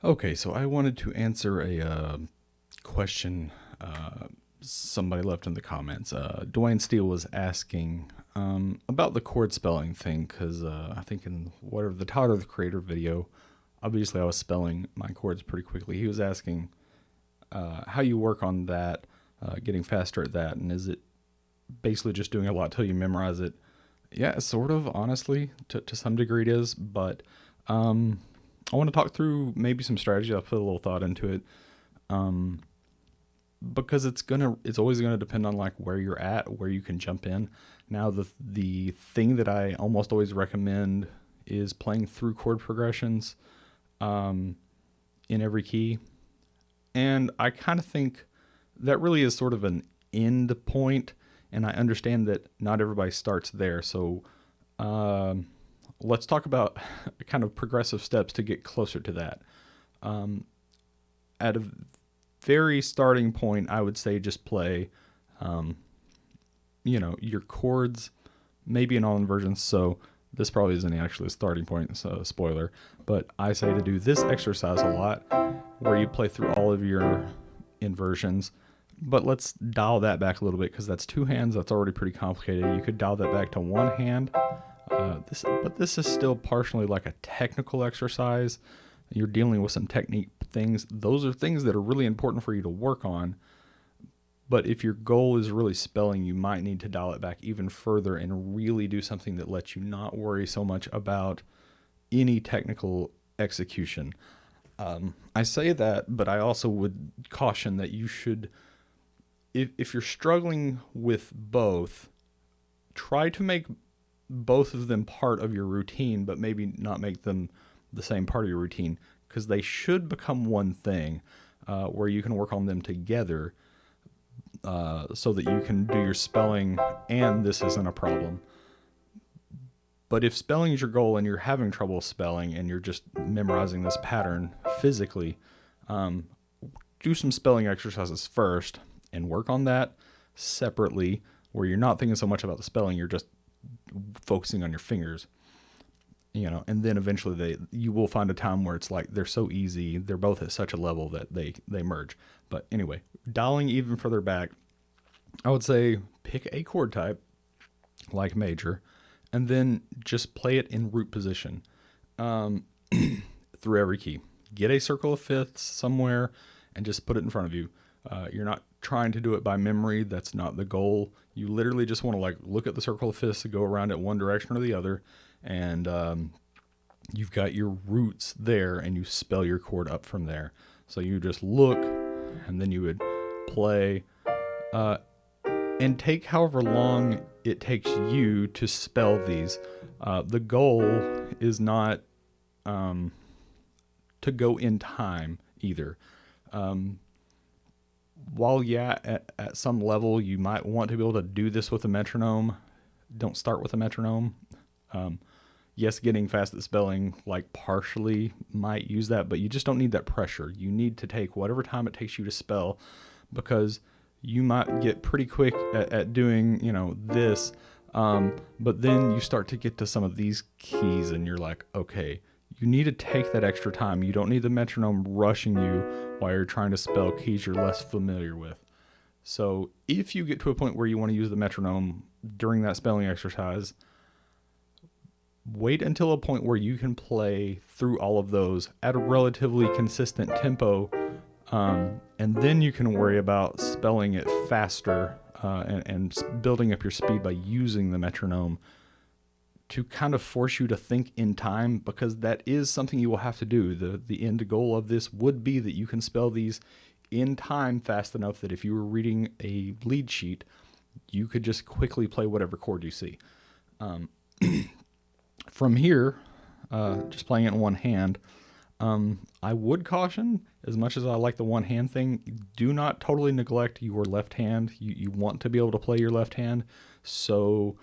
Okay, so I wanted to answer a question somebody left in the comments. Dwayne Steele was asking about the chord spelling thing because I think in whatever the Tyler the Creator video, obviously I was spelling my chords pretty quickly. He was asking how you work on that, getting faster at that, and is it basically just doing a lot till you memorize it? Yeah, sort of, honestly, to some degree it is, but I want to talk through maybe some strategy. I'll put a little thought into it. Um, because it's always gonna depend on like where you're at, where you can jump in. Now the thing that I almost always recommend is playing through chord progressions um, in every key, and I kind of think that really is sort of an end point, and I understand that not everybody starts there. So um, let's talk about kind of progressive steps to get closer to that. Um, at a very starting point, I would say just play, um, your chords, maybe in all inversions. So this probably isn't actually a starting point, so spoiler. But I say to do this exercise a lot, where you play through all of your inversions. But let's dial that back a little bit because that's two hands. That's already pretty complicated. You could dial that back to one hand. This is still partially like a technical exercise. You're dealing with some technique things. Those are things that are really important for you to work on. But if your goal is really spelling, you might need to dial it back even further and really do something that lets you not worry so much about any technical execution. I say that, but I also would caution that you should, if you're struggling with both, try to make both of them part of your routine, but maybe not make them the same part of your routine, because they should become one thing where you can work on them together so that you can do your spelling and this isn't a problem. But if spelling is your goal and you're having trouble spelling and you're just memorizing this pattern physically, um, do some spelling exercises first and work on that separately, where you're not thinking so much about the spelling, you're just focusing on your fingers. And then eventually you will find a time where it's like they're so easy, they're both at such a level that they merge. But anyway, dialing even further back, I would say pick a chord type like major, and then just play it in root position um, through every key. Get a circle of fifths somewhere and just put it in front of you. You're not trying to do it by memory. That's not the goal. You literally just want to like look at the circle of fifths and go around it one direction or the other, and you've got your roots there, and you spell your chord up from there. So you just look, and then you would play, and take however long it takes you to spell these. The goal is not to go in time either. While at some level you might want to be able to do this with a metronome, don't start with a metronome. Yes, getting fast at spelling like partially might use that, but you just don't need that pressure. You need to take whatever time it takes you to spell, because you might get pretty quick at doing this, but then you start to get to some of these keys and you're like, okay, you need to take that extra time. You don't need the metronome rushing you while you're trying to spell keys you're less familiar with. So if you get to a point where you want to use the metronome during that spelling exercise, wait until a point where you can play through all of those at a relatively consistent tempo, and then you can worry about spelling it faster and building up your speed by using the metronome to kind of force you to think in time, because that is something you will have to do. The end goal of this would be that you can spell these in time fast enough that if you were reading a lead sheet, you could just quickly play whatever chord you see. From here, just playing it in one hand, I would caution, as much as I like the one hand thing, do not totally neglect your left hand. You want to be able to play your left hand. So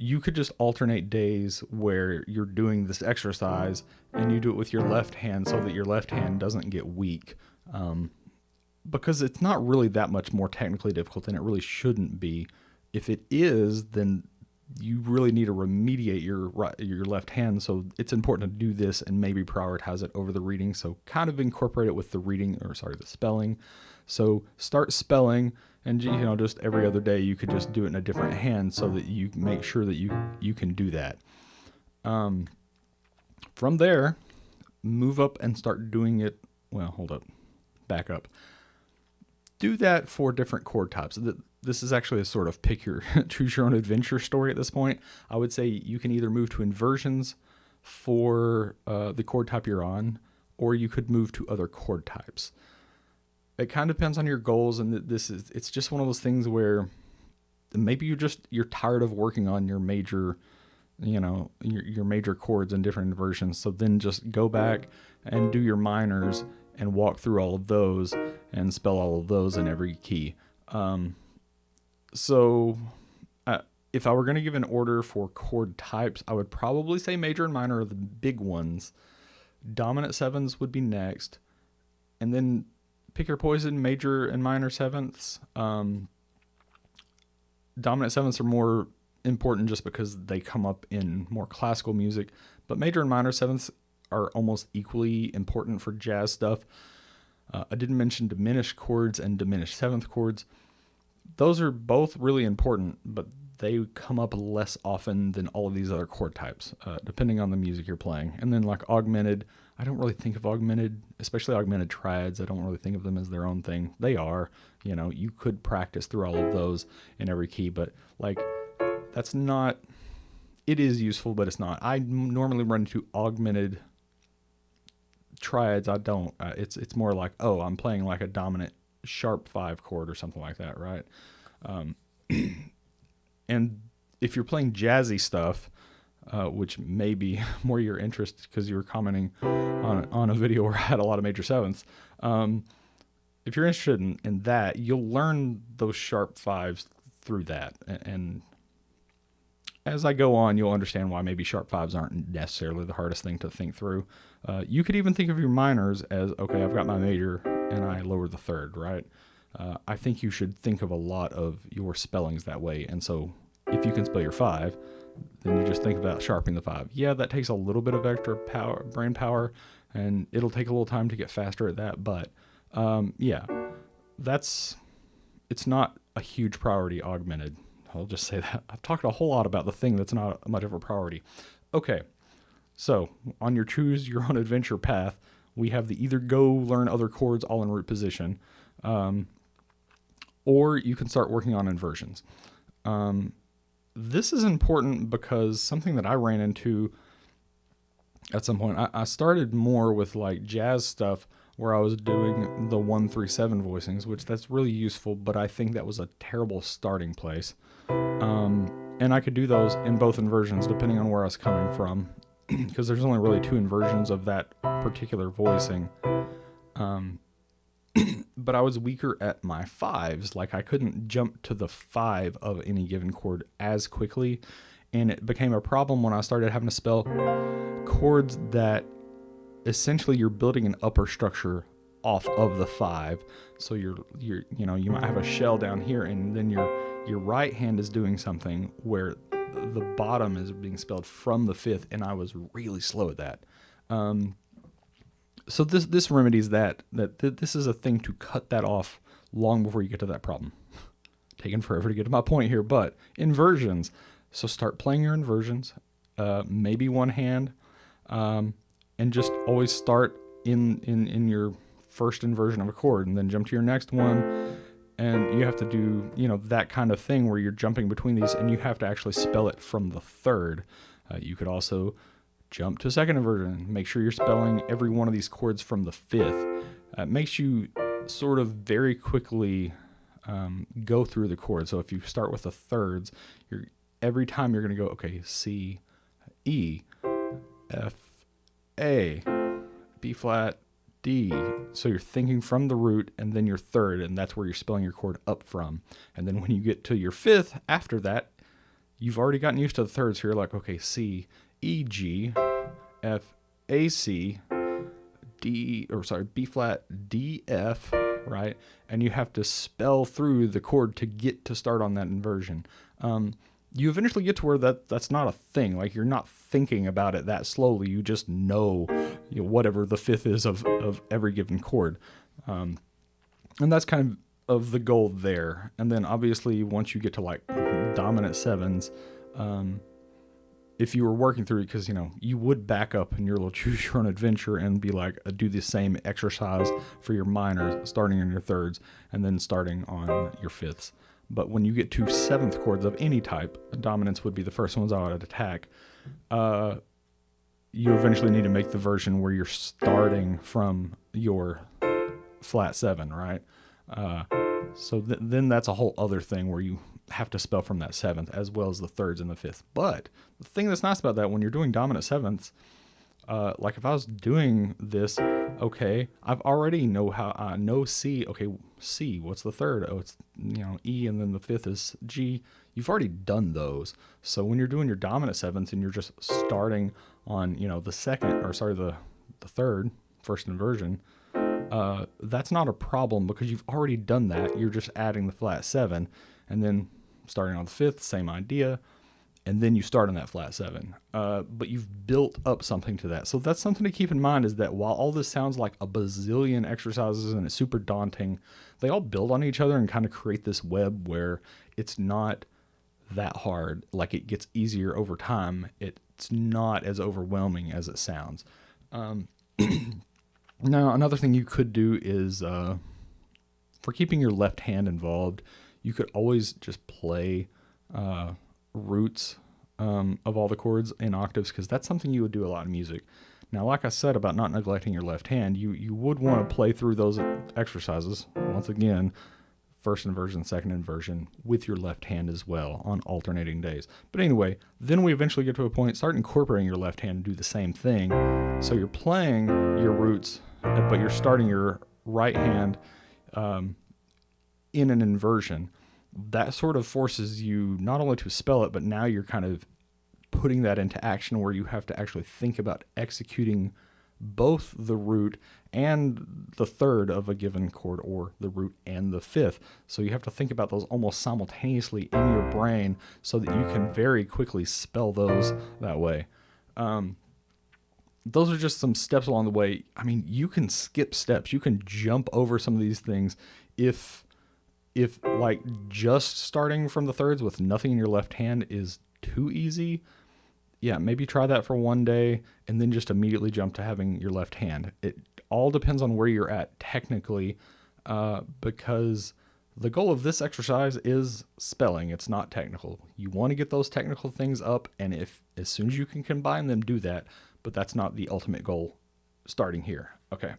you could just alternate days where you're doing this exercise and you do it with your left hand so that your left hand doesn't get weak. Because it's not really that much more technically difficult than it really shouldn't be. If it is, then you really need to remediate your left hand. So it's important to do this and maybe prioritize it over the reading. So kind of incorporate it with the the spelling. So start spelling, and just every other day you could just do it in a different hand so that you make sure that you can do that. From there, move up and start doing it. Well, hold up, back up. Do that for different chord types. This is actually a sort of choose your own adventure story at this point. I would say you can either move to inversions for the chord type you're on, or you could move to other chord types. It kind of depends on your goals, and it's just one of those things where maybe you're tired of working on your major, your major chords in different inversions. So then just go back and do your minors and walk through all of those and spell all of those in every key. So if I were going to give an order for chord types, I would probably say major and minor are the big ones. Dominant sevenths would be next, and then pick your poison, major and minor sevenths. Dominant sevenths are more important just because they come up in more classical music, but major and minor sevenths are almost equally important for jazz stuff. I didn't mention diminished chords and diminished seventh chords. Those are both really important, but they come up less often than all of these other chord types, depending on the music you're playing. And then like augmented, I don't really think of augmented, especially augmented triads. I don't really think of them as their own thing. They are, you could practice through all of those in every key, but like that's not, it is useful, but it's not. I normally run into augmented triads. I don't, it's more like, oh, I'm playing like a dominant sharp 5 chord or something like that, right? And if you're playing jazzy stuff, which may be more your interest because you were commenting on a video where I had a lot of major sevenths, if you're interested in that, you'll learn those sharp 5s through that, and as I go on, you'll understand why maybe sharp 5s aren't necessarily the hardest thing to think through. You could even think of your minors as, okay, I've got my major and I lower the third, right? I think you should think of a lot of your spellings that way. And so if you can spell your 5, then you just think about sharpening the 5. Yeah, that takes a little bit of extra brain power, and it'll take a little time to get faster at that. But yeah, it's not a huge priority augmented. I'll just say that. I've talked a whole lot about the thing that's not much of a priority. Okay, so on your choose your own adventure path, we have the either go learn other chords all in root position, or you can start working on inversions. This is important because something that I ran into at some point, I started more with like jazz stuff where I was doing the 1-3-7 voicings, which that's really useful, but I think that was a terrible starting place. And I could do those in both inversions depending on where I was coming from, because there's only really 2 inversions of that particular voicing. But I was weaker at my 5s. Like I couldn't jump to the 5 of any given chord as quickly, and it became a problem when I started having to spell chords that essentially you're building an upper structure off of the 5. So you might have a shell down here, and then your right hand is doing something where the bottom is being spelled from the 5th, and I was really slow at that. So this remedies that this is a thing to cut that off long before you get to that problem. Taking forever to get to my point here, but inversions. So start playing your inversions, maybe one hand, and just always start in your first inversion of a chord, and then jump to your next one. And you have to do, that kind of thing where you're jumping between these, and you have to actually spell it from the 3rd. You could also jump to second inversion. Make sure you're spelling every one of these chords from the 5th. It makes you sort of very quickly go through the chords. So if you start with the 3rds, every time you're going to go, okay, C, E, F, A, B flat, D. So you're thinking from the root and then your 3rd, and that's where you're spelling your chord up from. And then when you get to your 5th, after that, you've already gotten used to the 3rds. So you're like, okay, C, E, G, F, A, C, B flat, D, F, right? And you have to spell through the chord to get to start on that inversion. you eventually get to where that's not a thing. Like, you're not thinking about it that slowly. You just know, whatever the fifth is of every given chord. And that's kind of the goal there. And then obviously once you get to like dominant sevens, if you were working through it, because you would back up in your little choose your own adventure and be like, do the same exercise for your minor, starting in your thirds and then starting on your fifths. But when you get to seventh chords of any type, dominants would be the first ones I would attack. You eventually need to make the version where you're starting from your flat seven, right? So then that's a whole other thing where you have to spell from that seventh as well as the thirds and the fifth. But the thing that's nice about that, when you're doing dominant sevenths, like if I was doing this, okay, I've already know C. Okay, C, what's the third? Oh, it's E, and then the fifth is G. You've already done those. So when you're doing your dominant sevenths and you're just starting on the second, or sorry, the third, first inversion, that's not a problem because you've already done that. You're just adding the flat seven, and then starting on the fifth, same idea. And then you start on that flat seven. But you've built up something to that. So that's something to keep in mind, is that while all this sounds like a bazillion exercises and it's super daunting, they all build on each other and kind of create this web where it's not that hard. Like, it gets easier over time. It's not as overwhelming as it sounds. Now, another thing you could do is, for keeping your left hand involved, you could always just play roots of all the chords in octaves, because that's something you would do a lot in music. Now, like I said about not neglecting your left hand, you would want to play through those exercises, once again, first inversion, second inversion, with your left hand as well on alternating days. But anyway, then we eventually get to a point, start incorporating your left hand and do the same thing. So you're playing your roots, but you're starting your right hand in an inversion. That sort of forces you not only to spell it, but now you're kind of putting that into action where you have to actually think about executing both the root and the third of a given chord, or the root and the fifth. So you have to think about those almost simultaneously in your brain so that you can very quickly spell those that way. Those are just some steps along the way. I mean, you can skip steps. You can jump over some of these things if like just starting from the thirds with nothing in your left hand is too easy. Yeah, maybe try that for one day and then just immediately jump to having your left hand. It all depends on where you're at technically, because the goal of this exercise is spelling. It's not technical. You want to get those technical things up, and if as soon as you can combine them, do that. But that's not the ultimate goal starting here. Okay.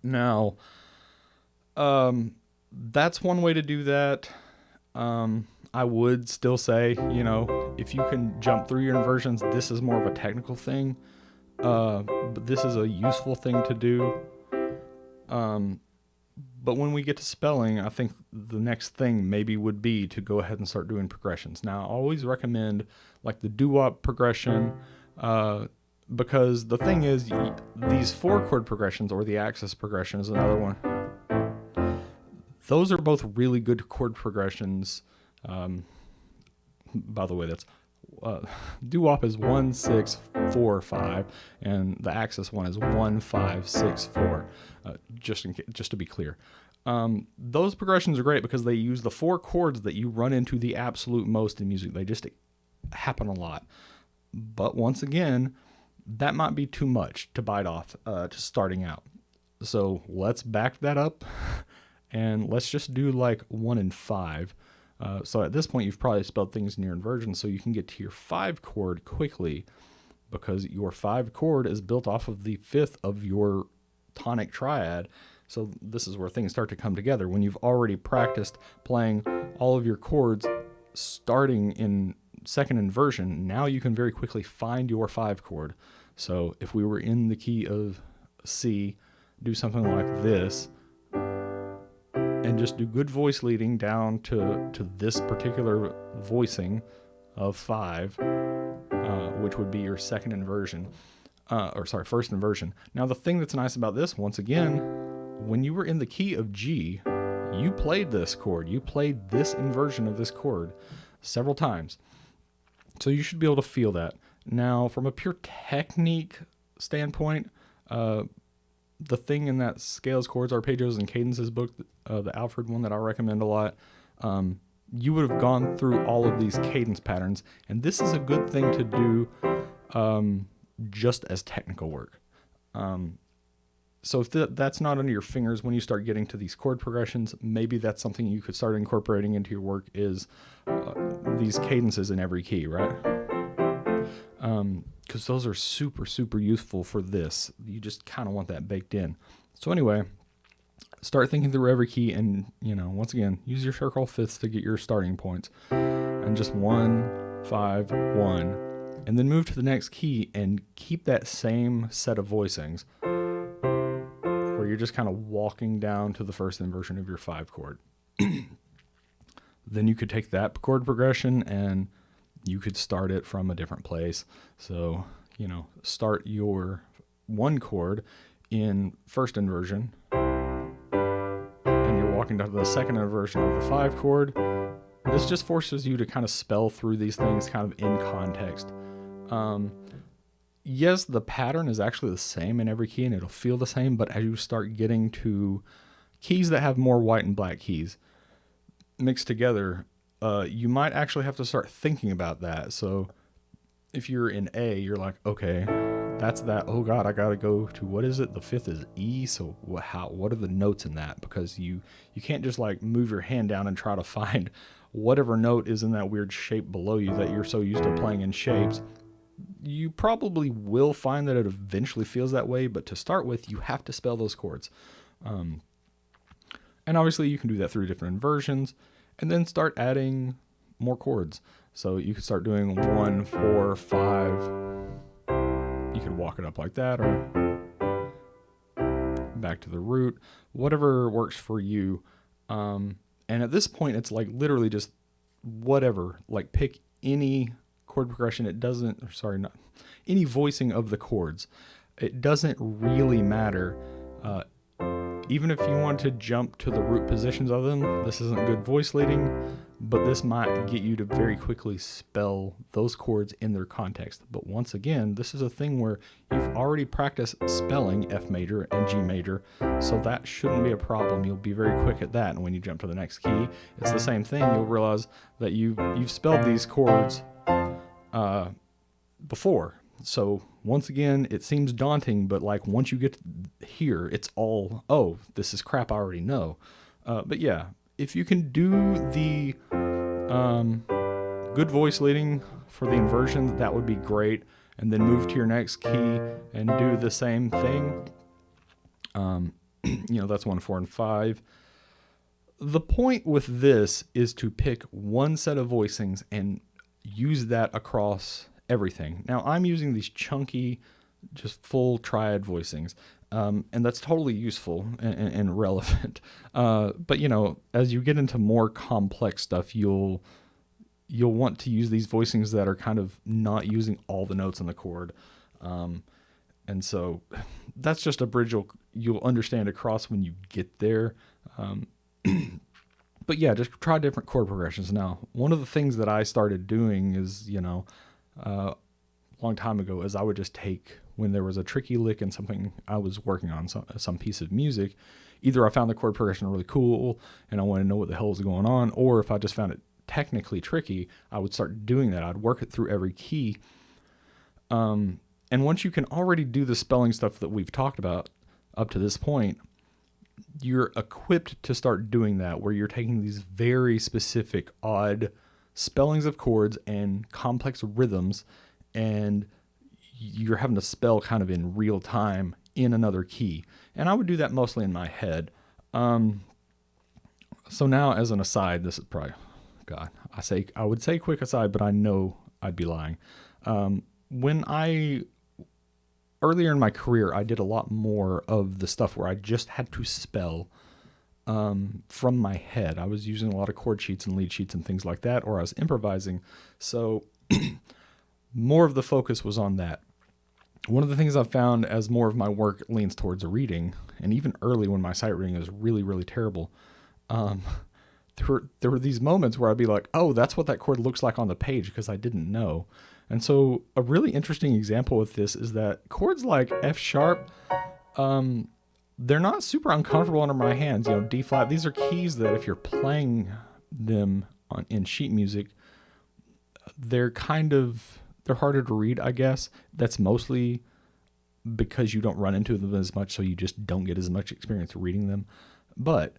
Now, that's one way to do that. I would still say, if you can jump through your inversions, this is more of a technical thing. But this is a useful thing to do. But when we get to spelling, I think the next thing maybe would be to go ahead and start doing progressions. Now, I always recommend like the doo-wop progression, because the thing is, these 4-chord progressions, or the axis progression is another one. Those are both really good chord progressions. By the way, that's doo-wop is 1 6 4 5, and the axis one is 1 5 6 4. Just to be clear, those progressions are great because they use the 4 chords that you run into the absolute most in music. They just happen a lot. But once again, that might be too much to bite off just starting out. So let's back that up and let's just do like 1 and 5. So at this point, you've probably spelled things in your inversion, so you can get to your 5 chord quickly, because your 5 chord is built off of the 5th of your tonic triad. So this is where things start to come together. When you've already practiced playing all of your chords starting in second inversion, now you can very quickly find your 5 chord. So if we were in the key of C, do something like this, and just do good voice leading down to this particular voicing of 5, which would be your second inversion, first inversion. Now, the thing that's nice about this, once again, when you were in the key of G, you played this chord. You played this inversion of this chord. several times. So you should be able to feel that. Now, from a pure technique standpoint, the thing in that scales, chords, arpeggios, and cadences book, the Alfred one that I recommend a lot, you would have gone through all of these cadence patterns, and this is a good thing to do just as technical work. So if that's not under your fingers when you start getting to these chord progressions, maybe that's something you could start incorporating into your work is these cadences in every key, right? Because those are super, super useful for this. You just kind of want that baked in. So anyway, start thinking through every key and, once again, use your circle fifths to get your starting points. And just 1, 5, 1. And then move to the next key and keep that same set of voicings where you're just kind of walking down to the first inversion of your 5 chord. Then you could take that chord progression and you could start it from a different place. So, start your 1 chord in first inversion and you're walking down to the second inversion of the 5 chord. This just forces you to kind of spell through these things kind of in context. Yes, the pattern is actually the same in every key and it'll feel the same, but as you start getting to keys that have more white and black keys mixed together, you might actually have to start thinking about that. So if you're in A, you're like, okay, that's that. Oh God, I got to go to, what is it? The 5th is E. So what are the notes in that? Because you can't just like move your hand down and try to find whatever note is in that weird shape below you that you're so used to playing in shapes. You probably will find that it eventually feels that way, but to start with, you have to spell those chords. And obviously you can do that through different inversions and then start adding more chords. So you could start doing 1, 4, 5. You could walk it up like that or back to the root, whatever works for you. And at this point, it's like literally just whatever, like pick any chord progression. Any voicing of the chords. It doesn't really matter. Even if you want to jump to the root positions of them, this isn't good voice leading, but this might get you to very quickly spell those chords in their context. But once again, this is a thing where you've already practiced spelling F major and G major, so that shouldn't be a problem. You'll be very quick at that, and when you jump to the next key, it's the same thing. You'll realize that you've spelled these chords before. So once again, it seems daunting, but like once you get here, it's all, oh, this is crap I already know. But yeah, if you can do the good voice leading for the inversion, that would be great. And then move to your next key and do the same thing. That's 1, 4, and 5. The point with this is to pick one set of voicings and use that across everything. Now I'm using these chunky, just full triad voicings, and that's totally useful and relevant. But as you get into more complex stuff, you'll want to use these voicings that are kind of not using all the notes in the chord. And so that's just a bridge you'll understand across when you get there. But yeah, just try different chord progressions. Now, one of the things that I started doing is, a long time ago, is I would just take, when there was a tricky lick in something I was working on, some piece of music, either I found the chord progression really cool and I wanted to know what the hell was going on, or if I just found it technically tricky, I would start doing that. I'd work it through every key. And once you can already do the spelling stuff that we've talked about up to this point, you're equipped to start doing that, where you're taking these very specific, odd spellings of chords and complex rhythms, and you're having to spell kind of in real time in another key. And I would do that mostly in my head. So now, as an aside, this is probably, God, I would say quick aside, but I know I'd be lying. Earlier in my career, I did a lot more of the stuff where I just had to spell from my head. I was using a lot of chord sheets and lead sheets and things like that, or I was improvising. So more of the focus was on that. One of the things I've found as more of my work leans towards reading, and even early when my sight reading is really, really terrible, there were these moments where I'd be like, oh, that's what that chord looks like on the page because I didn't know. And so a really interesting example with this is that chords like F sharp, they're not super uncomfortable under my hands. D flat, these are keys that if you're playing them in sheet music, they're harder to read, I guess. That's mostly because you don't run into them as much, so you just don't get as much experience reading them. But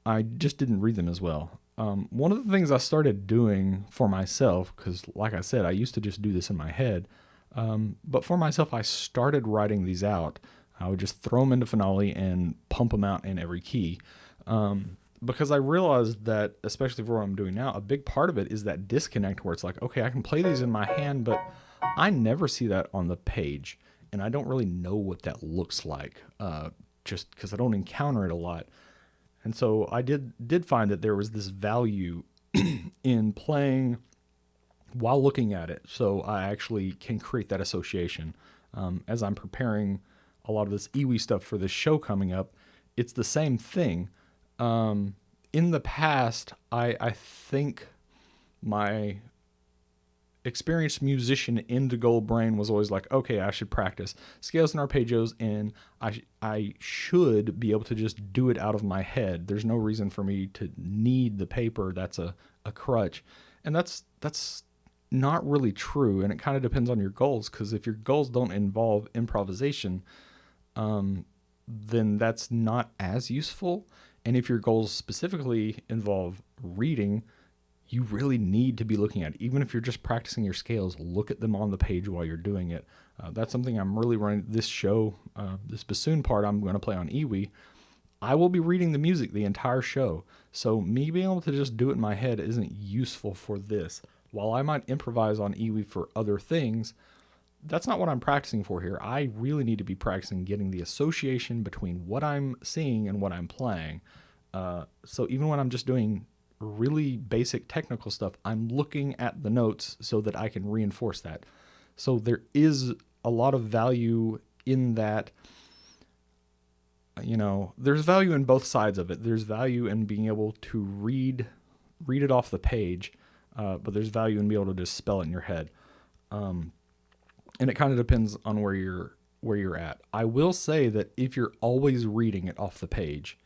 I just didn't read them as well. One of the things I started doing for myself, because like I said, I used to just do this in my head, but for myself, I started writing these out. I would just throw them into Finale and pump them out in every key. Because I realized that, especially for what I'm doing now, a big part of it is that disconnect where it's like, okay, I can play these in my hand, but I never see that on the page. And I don't really know what that looks like, just because I don't encounter it a lot. And so I did find that there was this value in playing while looking at it. So I actually can create that association. As I'm preparing a lot of this iwi stuff for this show coming up, it's the same thing. In the past, I think my experienced musician indigo brain was always like, okay, I should practice scales and arpeggios, and I should be able to just do it out of my head. There's no reason for me to need the paper. That's a crutch. And that's not really true. And it kind of depends on your goals, because if your goals don't involve improvisation, then that's not as useful. And if your goals specifically involve reading, you really need to be looking at it. Even if you're just practicing your scales, look at them on the page while you're doing it. That's something I'm really running this show. This bassoon part I'm going to play on iwi, I will be reading the music the entire show. So me being able to just do it in my head isn't useful for this. While I might improvise on iwi for other things, that's not what I'm practicing for here. I really need to be practicing getting the association between what I'm seeing and what I'm playing. So even when I'm just doing really basic technical stuff, I'm looking at the notes so that I can reinforce that. So there is a lot of value in that. There's value in both sides of it. There's value in being able to read it off the page, but there's value in being able to just spell it in your head. And it kind of depends on where you're at. I will say that if you're always reading it off the page,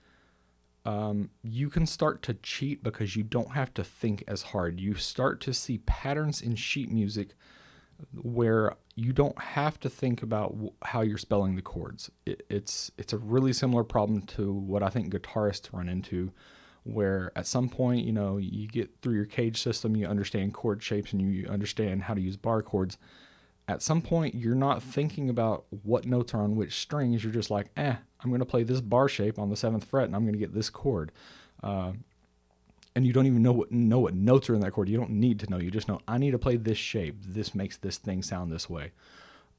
you can start to cheat because you don't have to think as hard. You start to see patterns in sheet music where you don't have to think about how you're spelling the chords. It's a really similar problem to what I think guitarists run into, where at some point, you get through your cage system, you understand chord shapes, and you understand how to use bar chords. At some point, you're not thinking about what notes are on which strings. You're just like, I'm going to play this bar shape on the 7th fret, and I'm going to get this chord. And you don't even know what notes are in that chord. You don't need to know. You just know, I need to play this shape. This makes this thing sound this way.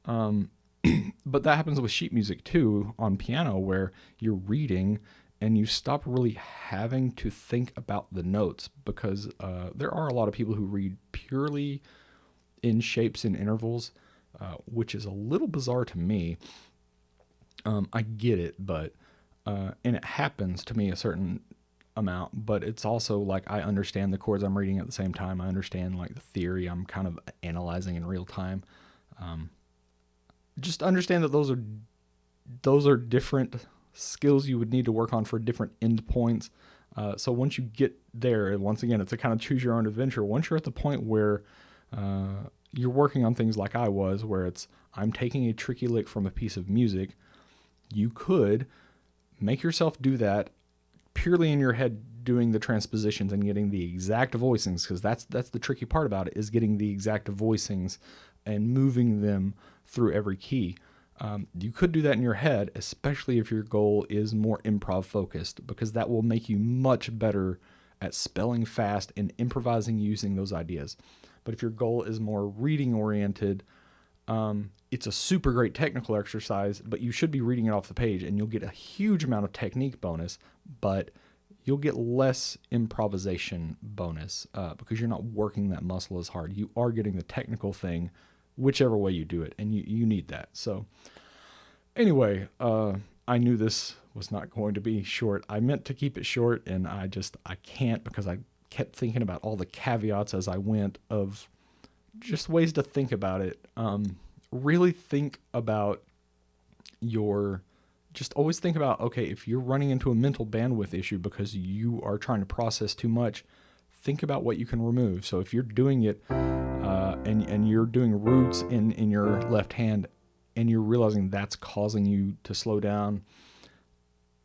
But that happens with sheet music, too, on piano, where you're reading, and you stop really having to think about the notes, because there are a lot of people who read purely in shapes and intervals, which is a little bizarre to me. I get it, but and it happens to me a certain amount, but it's also like I understand the chords I'm reading at the same time. I understand like the theory I'm kind of analyzing in real time. Just understand that those are different skills you would need to work on for different endpoints. So once you get there, once again, it's a kind of choose your own adventure. Once you're at the point where you're working on things like I was, where I'm taking a tricky lick from a piece of music, you could make yourself do that purely in your head, doing the transpositions and getting the exact voicings, because that's the tricky part about it, is getting the exact voicings and moving them through every key. You could do that in your head, especially if your goal is more improv focused, because that will make you much better at spelling fast and improvising using those ideas. But if your goal is more reading oriented, it's a super great technical exercise, but you should be reading it off the page, and you'll get a huge amount of technique bonus, but you'll get less improvisation bonus because you're not working that muscle as hard. You are getting the technical thing whichever way you do it, and you need that. So anyway, I knew this was not going to be short. I meant to keep it short, and I can't, because I kept thinking about all the caveats as I went of just ways to think about it. Really think about just always think about, okay, if you're running into a mental bandwidth issue because you are trying to process too much, think about what you can remove. So if you're doing it and you're doing roots in your left hand and you're realizing that's causing you to slow down,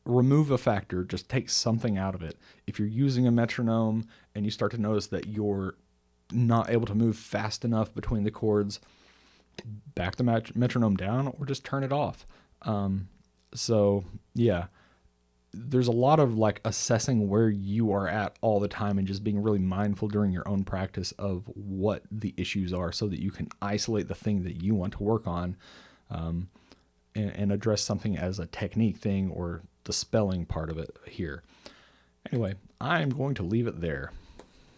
remove a factor, just take something out of it. If you're using a metronome and you start to notice that you're not able to move fast enough between the chords, back the metronome down or just turn it off. So yeah, there's a lot of like assessing where you are at all the time and just being really mindful during your own practice of what the issues are so that you can isolate the thing that you want to work on, and address something as a technique thing or the spelling part of it here. Anyway, I'm going to leave it there.